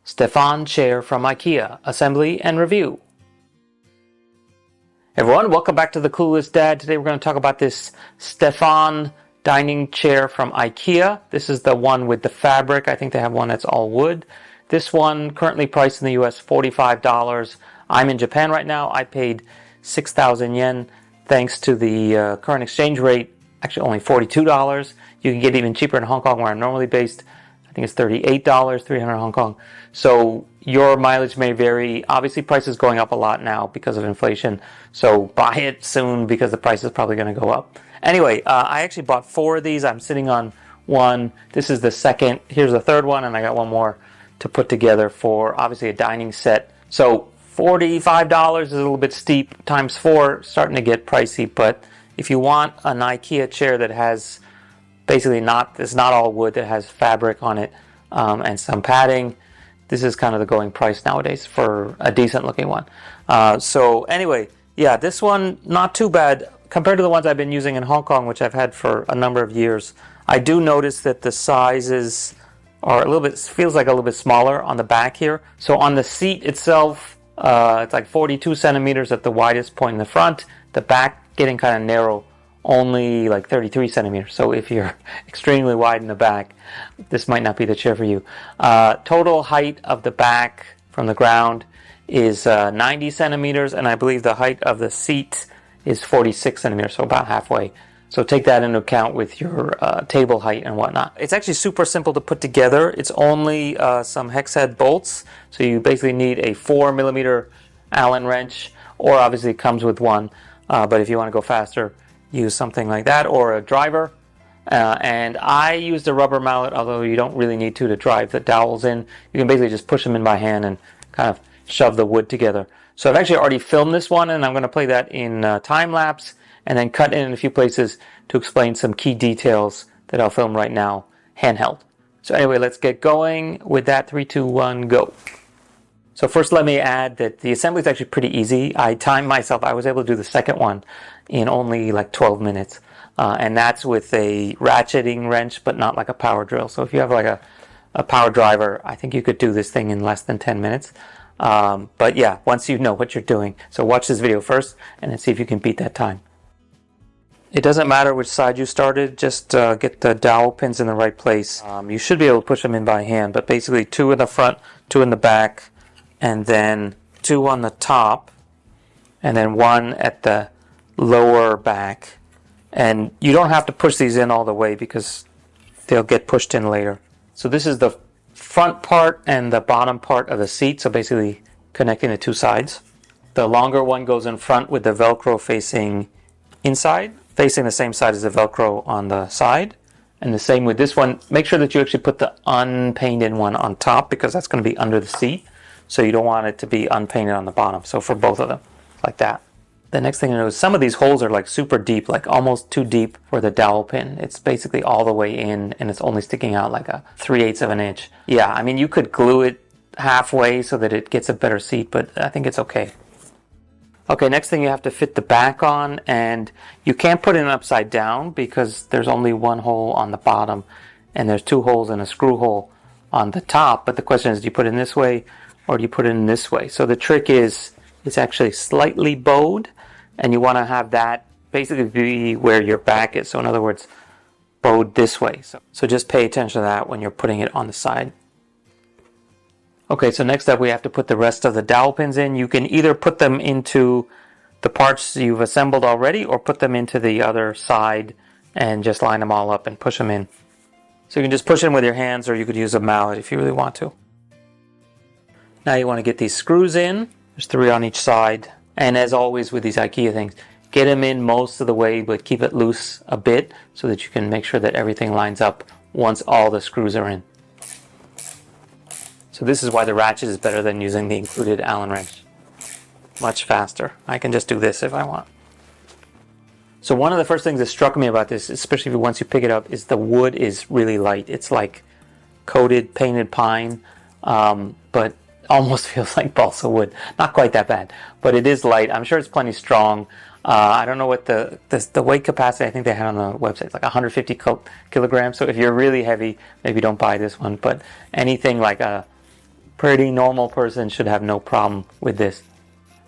Stefan chair from IKEA, assembly and review. Everyone, welcome back to the Clueless Dad. Today we're going to talk about this Stefan dining chair from IKEA. This is the one with the fabric. I think they have one that's all wood. This one currently priced in the US $45. I'm in Japan right now. I paid 6,000 yen. Thanks to the current exchange rate, actually only $42. You can get even cheaper in Hong Kong where I'm normally based. I think it's $38, 300 Hong Kong. So your mileage may vary. Obviously, prices going up a lot now because of inflation. So buy it soon because the price is probably going to go up. Anyway, I actually bought 4 of these. I'm sitting on one. This is the second. Here's the third one, and I got one more to put together for obviously a dining set. So $45 is a little bit steep. Times 4, starting to get pricey. But if you want an IKEA chair that has basically it's not all wood, that has fabric on it and some padding, this is kind of the going price nowadays for a decent looking one. So anyway, yeah, this one not too bad compared to the ones I've been using in Hong Kong, which I've had for a number of years. I do notice that the sizes are a little bit, feels like a little bit smaller on the back here. So on the seat itself, it's like 42 centimeters at the widest point in the front. The back getting kind of narrow, only like 33 centimeters. So if you're extremely wide in the back, this might not be the chair for you. Total height of the back from the ground is 90 centimeters, and I believe the height of the seat is 46 centimeters, so about halfway. So take that into account with your table height and whatnot. It's actually super simple to put together. It's only some hex head bolts. So you basically need a 4mm Allen wrench, or obviously it comes with one. But if you want to go faster, use something like that, or a driver. And I used a rubber mallet, although you don't really need to drive the dowels in. You can basically just push them in by hand and kind of shove the wood together. So I've actually already filmed this one, and I'm going to play that in time lapse and then cut in a few places to explain some key details that I'll film right now handheld. So anyway, let's get going with that. 3, 2, 1, go. So first let me add that the assembly is actually pretty easy. I timed myself. I was able to do the second one in only like 12 minutes. And that's with a ratcheting wrench, but not like a power drill. So if you have like a power driver, I think you could do this thing in less than 10 minutes. But yeah, once you know what you're doing. So watch this video first and then see if you can beat that time. It doesn't matter which side you started, just get the dowel pins in the right place. You should be able to push them in by hand, but basically 2 in the front, 2 in the back, and then 2 on the top, and then 1 at the lower back. And you don't have to push these in all the way because they'll get pushed in later. So this is the front part and the bottom part of the seat, so basically connecting the 2 sides. The longer one goes in front with the Velcro facing inside, facing the same side as the Velcro on the side. And the same with this one. Make sure that you actually put the unpainted one on top because that's going to be under the seat. So you don't want it to be unpainted on the bottom. So for both of them, like that. The next thing to know is some of these holes are like super deep, like almost too deep for the dowel pin. It's basically all the way in and it's only sticking out like a 3/8 of an inch. Yeah, I mean you could glue it halfway so that it gets a better seat, but I think it's okay. Okay, next thing you have to fit the back on, and you can't put it upside down because there's only 1 hole on the bottom and there's 2 holes and a screw hole on the top. But the question is, do you put it in this way or do you put it in this way? So the trick is it's actually slightly bowed, and you want to have that basically be where your back is. So in other words, bowed this way. So just pay attention to that when you're putting it on the side. Okay, so next up we have to put the rest of the dowel pins in. You can either put them into the parts you've assembled already or put them into the other side and just line them all up and push them in. So you can just push in with your hands, or you could use a mallet if you really want to. Now you want to get these screws in. There's 3 on each side. And as always with these IKEA things, get them in most of the way, but keep it loose a bit so that you can make sure that everything lines up once all the screws are in. So this is why the ratchet is better than using the included Allen wrench. Much faster. I can just do this if I want. So one of the first things that struck me about this, especially once you pick it up, is the wood is really light. It's like coated, painted pine, but almost feels like balsa wood. Not quite that bad, but it is light. I'm sure it's plenty strong. I don't know what the weight capacity I think they had on the website. It's like 150 kilograms. So if you're really heavy, maybe don't buy this one. But anything like a Pretty normal person should have no problem with this.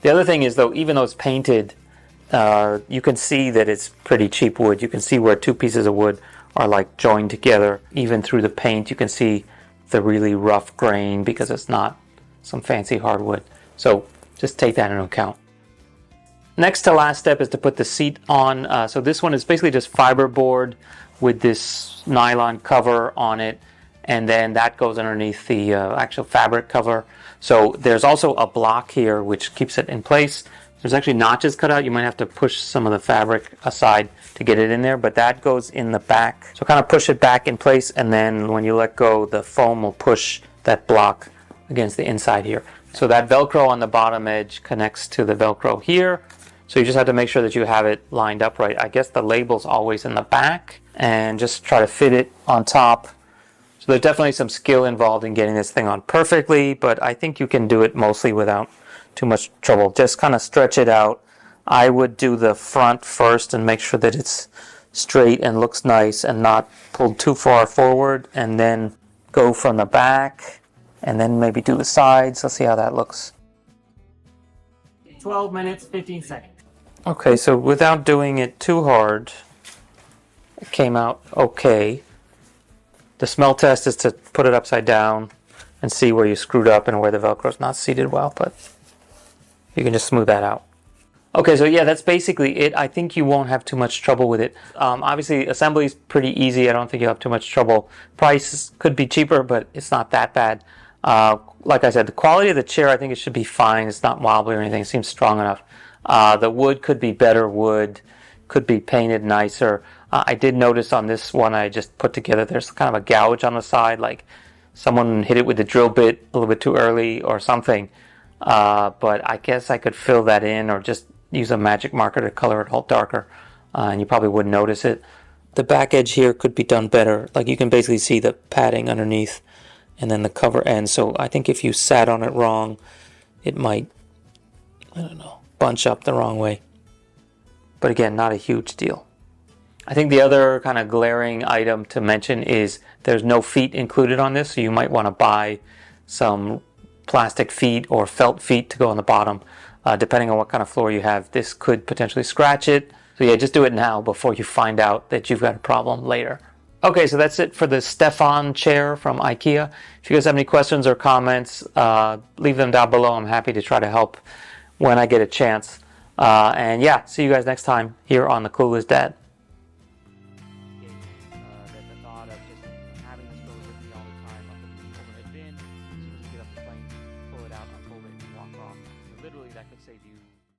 The other thing is, though, even though it's painted, you can see that it's pretty cheap wood. You can see where two pieces of wood are like joined together. Even through the paint, you can see the really rough grain because it's not some fancy hardwood. So just take that into account. Next to last step is to put the seat on. So this one is basically just fiberboard with this nylon cover on it, and then that goes underneath the actual fabric cover. So there's also a block here which keeps it in place. There's actually notches cut out. You might have to push some of the fabric aside to get it in there, but that goes in the back. So kind of push it back in place, and then when you let go, the foam will push that block against the inside here. So that Velcro on the bottom edge connects to the Velcro here. So you just have to make sure that you have it lined up right. I guess the label's always in the back, and just try to fit it on top. So there's definitely some skill involved in getting this thing on perfectly, but I think you can do it mostly without too much trouble. Just kind of stretch it out. I would do the front first and make sure that it's straight and looks nice and not pulled too far forward, and then go from the back and then maybe do the sides. Let's see how that looks. 12 minutes, 15 seconds. Okay, so without doing it too hard, it came out okay. The smell test is to put it upside down and see where you screwed up and where the Velcro's not seated well, but you can just smooth that out. Okay, so yeah, that's basically it. I think you won't have too much trouble with it. Obviously, assembly is pretty easy. I don't think you'll have too much trouble. Price could be cheaper, but it's not that bad. Like I said, the quality of the chair, I think it should be fine. It's not wobbly or anything. It seems strong enough. The wood could be better wood, could be painted nicer. I did notice on this one I just put together, there's kind of a gouge on the side, like someone hit it with the drill bit a little bit too early or something. But I guess I could fill that in or just use a magic marker to color it all darker, and you probably wouldn't notice it. The back edge here could be done better. Like you can basically see the padding underneath and then the cover end. So I think if you sat on it wrong, it might, I don't know, bunch up the wrong way. But again, not a huge deal. I think the other kind of glaring item to mention is there's no feet included on this, so you might want to buy some plastic feet or felt feet to go on the bottom. Depending on what kind of floor you have, this could potentially scratch it. So yeah, just do it now before you find out that you've got a problem later. Okay, so that's it for the Stefan chair from IKEA. If you guys have any questions or comments, leave them down below. I'm happy to try to help when I get a chance. And yeah, see you guys next time here on the Clueless Dad. The thought of just having this go with me all the time, I'll put the overhead bin, as soon as you get off the plane, pull it out, unfold it, and walk off. So literally, that could save you